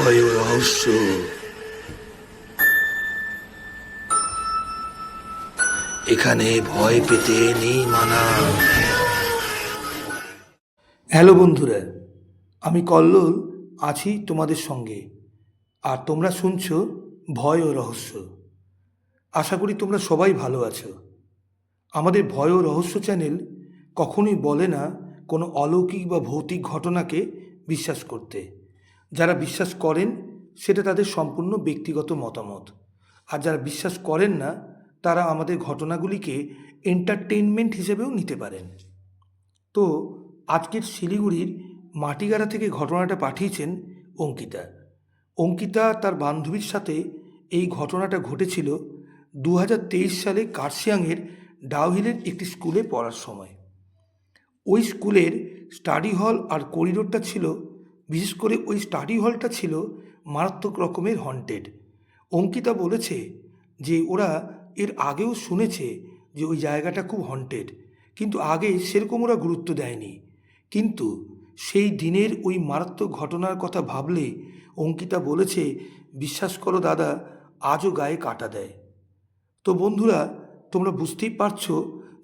ভয় ও রহস্য। এখানে ভয় পেতে নেই মানা। হ্যালো বন্ধুরা, আমি কল্লোল আছি তোমাদের সঙ্গে, আর তোমরা শুনছো ভয় ও রহস্য। আশা করি তোমরা সবাই ভালো আছো। আমাদের ভয় ও রহস্য চ্যানেল কখনোই বলে না কোনো অলৌকিক বা ভৌতিক ঘটনাকে বিশ্বাস করতে। যারা বিশ্বাস করেন সেটা তাদের সম্পূর্ণ ব্যক্তিগত মতামত, আর যারা বিশ্বাস করেন না তারা আমাদের ঘটনাগুলিকে এন্টারটেইনমেন্ট হিসেবেও নিতে পারেন। তো আজকের শিলিগুড়ির মাটিগাড়া থেকে ঘটনাটা পাঠিয়েছেন অঙ্কিতা। অঙ্কিতা তার বান্ধবীর সাথে এই ঘটনাটা ঘটেছিল 2023 সালে কার্শিয়াংয়ের ডাউহিলের একটি স্কুলে পড়ার সময়। ওই স্কুলের স্টাডি হল আর করিডোরটা ছিল, বিশেষ করে ওই স্টাডি হলটা ছিল মারাত্মক রকমের হন্টেড। অঙ্কিতা বলেছে যে ওরা এর আগেও শুনেছে যে ওই জায়গাটা খুব হন্টেড, কিন্তু আগে সেরকম ওরা গুরুত্ব দেয়নি। কিন্তু সেই দিনের ওই মারাত্মক ঘটনার কথা ভাবলে অঙ্কিতা বলেছে, বিশ্বাস করো দাদা, আজও গায়ে কাটা দেয়। তো বন্ধুরা, তোমরা বুঝতেই পারছো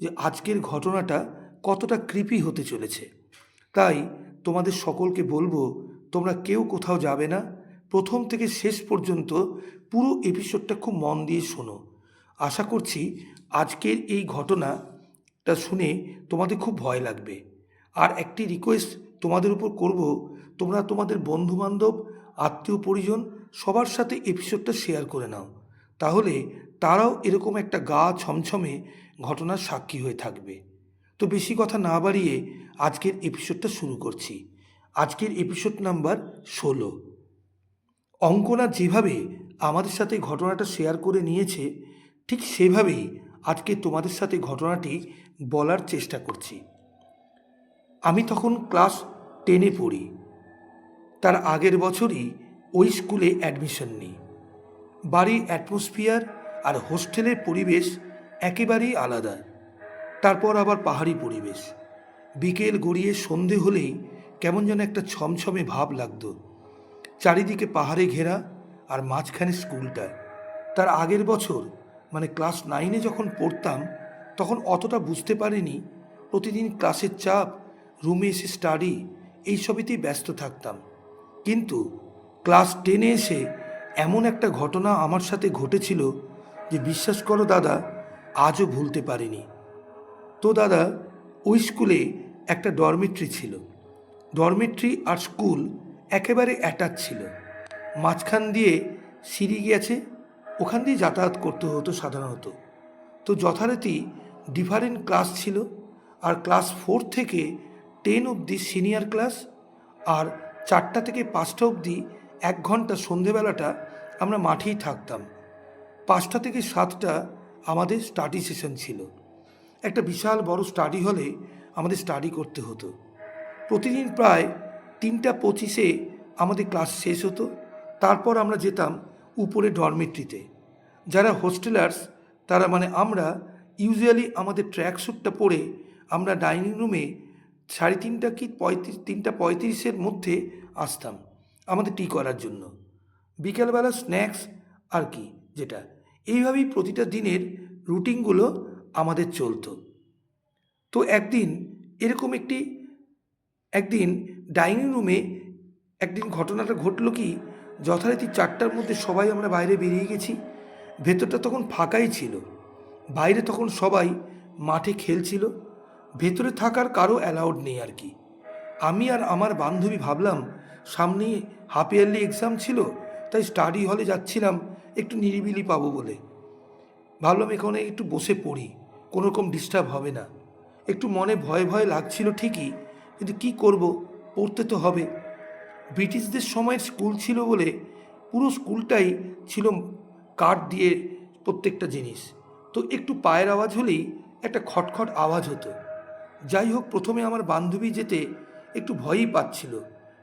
যে আজকের ঘটনাটা কতটা ক্রিপি হতে চলেছে। তাই তোমাদের সকলকে বলবো, তোমরা কেউ কোথাও যাবে না, প্রথম থেকে শেষ পর্যন্ত পুরো এপিসোডটা খুব মন দিয়ে শোনো। আশা করছি আজকের এই ঘটনাটা শুনে তোমাদের খুব ভয় লাগবে। আর একটি রিকোয়েস্ট তোমাদের উপর করব, তোমরা তোমাদের বন্ধুবান্ধব, আত্মীয় পরিজন সবার সাথে এপিসোডটা শেয়ার করে নাও, তাহলে তারাও এরকম একটা গা ছমছমে ঘটনার সাক্ষী হয়ে থাকবে। তো বেশি কথা না বাড়িয়ে আজকের এপিসোডটা শুরু করছি। আজকের এপিসোড নাম্বার 16। অঙ্কনা যেভাবে আমাদের সাথে ঘটনাটা শেয়ার করে নিয়েছে, ঠিক সেভাবেই আজকে তোমাদের সাথে ঘটনাটি বলার চেষ্টা করছি। আমি তখন ক্লাস 10-এ পড়ি। তার আগের বছরই ওই স্কুলে অ্যাডমিশন নিই। বাড়ির অ্যাটমসফিয়ার আর হোস্টেলের পরিবেশ একেবারেই আলাদা। তারপর আবার পাহাড়ি পরিবেশ। বিকেল গড়িয়ে সন্ধে হলেই কেমন যেন একটা ছমছমে ভাব লাগতো। চারিদিকে পাহাড়ে ঘেরা, আর মাঝখানে স্কুলটা। তার আগের বছর মানে ক্লাস 9-এ যখন পড়তাম, তখন অতটা বুঝতে পারিনি। প্রতিদিন ক্লাসের চাপ, রুমে এসে স্টাডি, এইসবেতেই ব্যস্ত থাকতাম। কিন্তু ক্লাস 10-এ এসে এমন একটা ঘটনা আমার সাথে ঘটেছিল যে বিশ্বাস করো দাদা, আজও ভুলতে পারিনি। তো দাদা, ওই স্কুলে একটা ডরমিট্রি ছিল। ডরমিট্রি আর স্কুল একেবারে অ্যাটাচ ছিল। মাঝখান দিয়ে সিঁড়ি গেছে, ওখান দিয়ে যাতায়াত করতে হতো সাধারণত। তো যথারীতি ডিফারেন্ট ক্লাস ছিল, আর ক্লাস 4 থেকে 10 অবধি সিনিয়র ক্লাস, আর 4টা থেকে 5টা অবধি 1 ঘন্টা সন্ধেবেলাটা আমরা মাঠেই থাকতাম। 5টা থেকে 7টা আমাদের স্টাডি সেশন ছিল। একটা বিশাল বড় স্টাডি হলে আমাদের স্টাডি করতে হতো। প্রতিদিন প্রায় 3:25-এ আমাদের ক্লাস শেষ হতো। তারপর আমরা যেতাম উপরে ডরমিট্রিতে। যারা হোস্টেলার্স, তারা মানে আমরা ইউজুয়ালি আমাদের ট্র্যাক স্যুটটা পরে আমরা ডাইনিং রুমে 3:30 কি 3:35-এর মধ্যে আসতাম আমাদের টি করার জন্য। বিকেলবেলা স্ন্যাক্স আর কি, যেটা এইভাবেই প্রতিটা দিনের রুটিনগুলো আমাদের চলতো। তো এরকম একদিন ডাইনিং রুমে ঘটনাটা ঘটলো কি, যথারীতি 4টার মধ্যে সবাই আমরা বাইরে বেরিয়ে গেছি। ভেতরটা তখন ফাঁকাই ছিল। বাইরে তখন সবাই মাঠে খেলছিল। ভেতরে থাকার কারো অ্যালাউড নেই আর কি। আমি আর আমার বান্ধবী ভাবলাম সামনেই হাফ ইয়ারলি এক্সাম ছিল, তাই স্টাডি হলে যাচ্ছিলাম একটু নিরিবিলি পাবো বলে। ভাবলাম এখানে একটু বসে পড়ি, কোনো রকম ডিস্টার্ব হবে না। একটু মনে ভয় ভয় লাগছিল ঠিকই, কিন্তু কি করব, পড়তে তো হবে। ব্রিটিশদের সময়ের স্কুল ছিল বলে পুরো স্কুলটাই ছিল কাঠ দিয়ে প্রত্যেকটা জিনিস। তো একটু পায়ের আওয়াজ হলেই একটা খটখট আওয়াজ হতো। যাই হোক, প্রথমে আমার বান্ধবী যেতে একটু ভয়ই পাচ্ছিল,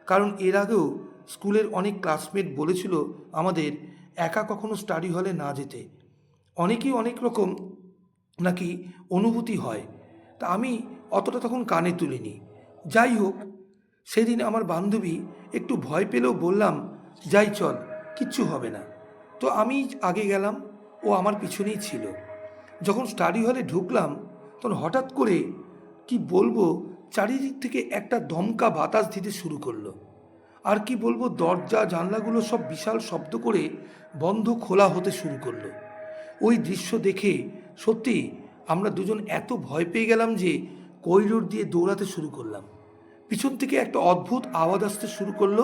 কারণ এর আগেও স্কুলের অনেক ক্লাসমেট বলেছিল আমাদের একা কখনো স্টাডি হলে না যেতে। অনেকেই অনেক রকম নাকি অনুভূতি হয়, তা আমি অতটা তখন কানে তুলিনি। যাই হোক, সেদিন আমার বান্ধবী একটু ভয় পেলেও বললাম, যাই চল, কিচ্ছু হবে না। তো আমি আগে গেলাম, ও আমার পিছনেই ছিল। যখন স্টাডি হলে ঢুকলাম তখন হঠাৎ করে কি বলবো, চারিদিক থেকে একটা দমকা বাতাস দিতে শুরু করলো। আর কি বলবো, দরজা জানলাগুলো সব বিশাল শব্দ করে বন্ধ খোলা হতে শুরু করলো। ওই দৃশ্য দেখে সত্যি আমরা দুজন এত ভয় পেয়ে গেলাম যে করিডোর দিয়ে দৌড়াতে শুরু করলাম। পিছন থেকে একটা অদ্ভুত আওয়াজ আসতে শুরু করলো,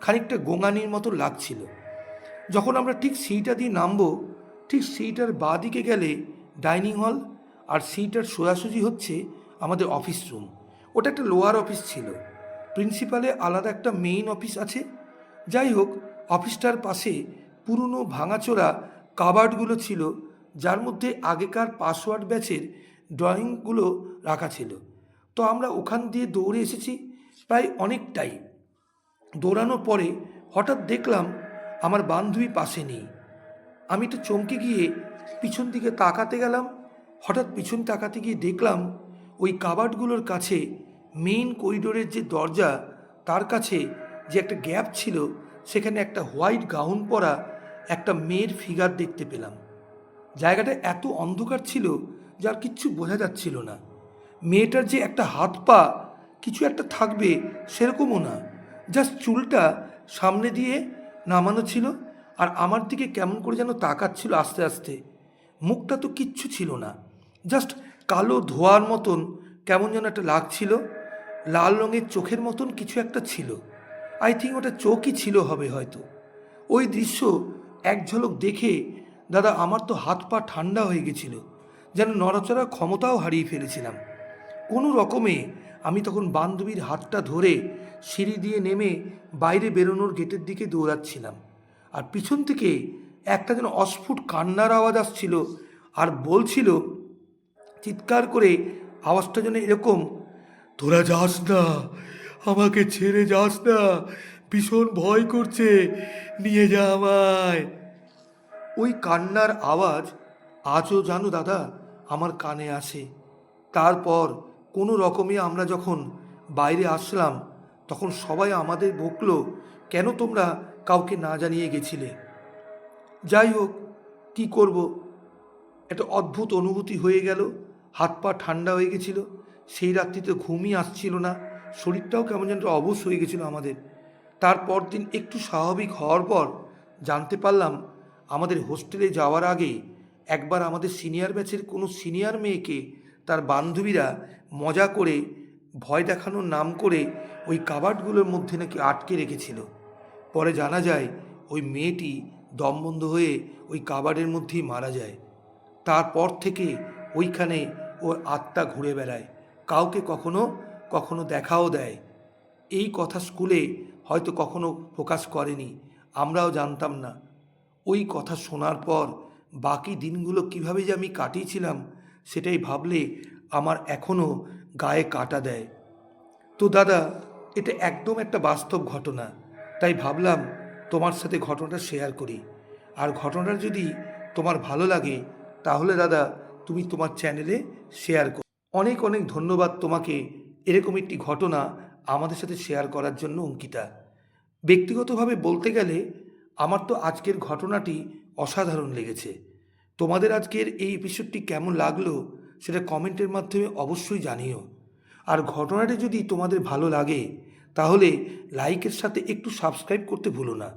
খানিকটা গোঙানির মতো লাগছিল। যখন আমরা ঠিক সিঁড়িটা দিয়ে নামবো, ঠিক সিঁড়িটার বাঁ দিকে গেলে ডাইনিং হল, আর সিঁড়িটার সোজাসুজি হচ্ছে আমাদের অফিস রুম। ওটা একটা লোয়ার অফিস ছিল, প্রিন্সিপালে আলাদা একটা মেইন অফিস আছে। যাই হোক, অফিসটার পাশে পুরনো ভাঙাচোরা কাবার্ডগুলো ছিল, যার মধ্যে আগেকার পাসওয়ার্ড ব্যাচের ড্রয়িংগুলো রাখা ছিল। তো আমরা ওখান দিয়ে দৌড়ে এসেছি প্রায় অনেকটাই। দৌড়ানোর পরে হঠাৎ দেখলাম আমার বান্ধবী পাশে নেই। আমি তো চমকে গিয়ে পিছন দিকে তাকাতে গেলাম। হঠাৎ পিছন তাকাতে গিয়ে দেখলাম ওই কাবার্ডগুলোর কাছে, মেইন করিডোরের যে দরজা, তার কাছে যে একটা গ্যাপ ছিল, সেখানে একটা হোয়াইট গাউন পরা একটা মেয়ের ফিগার দেখতে পেলাম। জায়গাটা এত অন্ধকার ছিল যার কিচ্ছু বোঝা যাচ্ছিল না। মেয়েটার যে একটা হাত পা কিছু একটা থাকবে সেরকমও না, জাস্ট চুলটা সামনে দিয়ে নামানো ছিল, আর আমার দিকে কেমন করে যেন তাকাচ্ছিল আস্তে আস্তে। মুখটা তো কিচ্ছু ছিল না, জাস্ট কালো ধোয়ার মতন কেমন যেন একটা লাগছিল। লাল রঙের চোখের মতন কিছু একটা ছিল, আই থিঙ্ক ওটা চোখই ছিল হবে হয়তো। ওই দৃশ্য এক ঝলক দেখে দাদা আমার তো হাত পা ঠান্ডা হয়ে গেছিল, যেন নড়াচড়ার ক্ষমতাও হারিয়ে ফেলেছিলাম। কোনো রকমে আমি তখন বান্ধবীর হাতটা ধরে সিঁড়ি দিয়ে নেমে বাইরে বেরোনোর গেটের দিকে দৌড়াচ্ছিলাম। আর পিছন থেকে একটা যেন অস্ফুট কান্নার আওয়াজ আসছিল, আর বলছিল চিৎকার করে, আওয়াজটা যেন এরকম, তোরা যাস না, আমাকে ছেড়ে যাস না, ভীষণ ভয় করছে, নিয়ে যা আমায়। ওই কান্নার আওয়াজ আজও জানো দাদা আমার কানে আসে। তারপর কোনো রকমে আমরা যখন বাইরে আসলাম, তখন সবাই আমাদের বকলো, কেন তোমরা কাউকে না জানিয়ে গেছিলে। যাই হোক, কী করব, একটা অদ্ভুত অনুভূতি হয়ে গেল। হাত পা ঠান্ডা হয়ে গেছিল, সেই রাত্রিতে ঘুমই আসছিল না, শরীরটাও কেমন যেন অবশ হয়ে গেছিলো আমাদের। তারপর দিন একটু স্বাভাবিক হওয়ার পর জানতে পারলাম আমাদের হোস্টেলে যাওয়ার আগে একবার আমাদের সিনিয়র ব্যাচের কোনো সিনিয়র মেয়েকে তার বান্ধবীরা মজা করে ভয় দেখানোর নাম করে ওই কাবার্ডগুলোর মধ্যে নাকি আটকে রেখেছিল। পরে জানা যায় ওই মেয়েটি দম বন্ধ হয়ে ওই কাবার্ডের মধ্যেই মারা যায়। তারপর থেকে ওইখানে ওর আত্মা ঘুরে বেড়ায়, কাউকে কখনো কখনো দেখাও দেয়। এই কথা স্কুলে হয়তো কখনো প্রকাশ করেনি, আমরাও জানতাম না। ওই কথা শোনার পর বাকি দিনগুলো কিভাবে যে আমি কাটিয়েছিলাম সেটাই ভাবলে আমার এখনও গায়ে কাটা দেয়। তো দাদা, এটা একদম একটা বাস্তব ঘটনা, তাই ভাবলাম তোমার সাথে ঘটনাটা শেয়ার করি। আর ঘটনাটা যদি তোমার ভালো লাগে তাহলে দাদা তুমি তোমার চ্যানেলে শেয়ার করো। অনেক অনেক ধন্যবাদ তোমাকে এরকম একটি ঘটনা আমাদের সাথে শেয়ার করার জন্য, অঙ্কিতা। ব্যক্তিগতভাবে বলতে গেলে আমার তো আজকের ঘটনাটি অসাধারণ লেগেছে। তোমাদের আজকের এই এপিসোডটি কেমন লাগলো সেটা কমেন্টের মাধ্যমে অবশ্যই জানিও। আর ঘটনাটি যদি তোমাদের ভালো লাগে তাহলে লাইকের সাথে একটু সাবস্ক্রাইব করতে ভুলো না।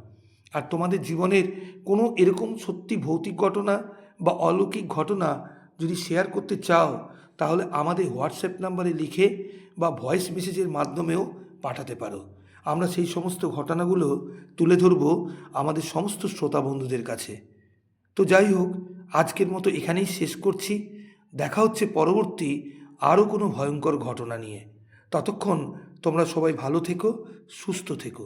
আর তোমাদের জীবনের কোনো এরকম সত্যি ভৌতিক ঘটনা বা অলৌকিক ঘটনা যদি শেয়ার করতে চাও তাহলে আমাদের হোয়াটসঅ্যাপ নাম্বারে লিখে বা ভয়েস মেসেজের মাধ্যমেও পাঠাতে পারো। আমরা সেই সমস্ত ঘটনাগুলো তুলে ধরব আমাদের সমস্ত শ্রোতা বন্ধুদের কাছে। তো যাই হোক, আজকের মতো এখানেই শেষ করছি। দেখা হচ্ছে পরবর্তী আরও কোনো ভয়ঙ্কর ঘটনা নিয়ে। ততক্ষণ তোমরা সবাই ভালো থেকো, সুস্থ থেকো।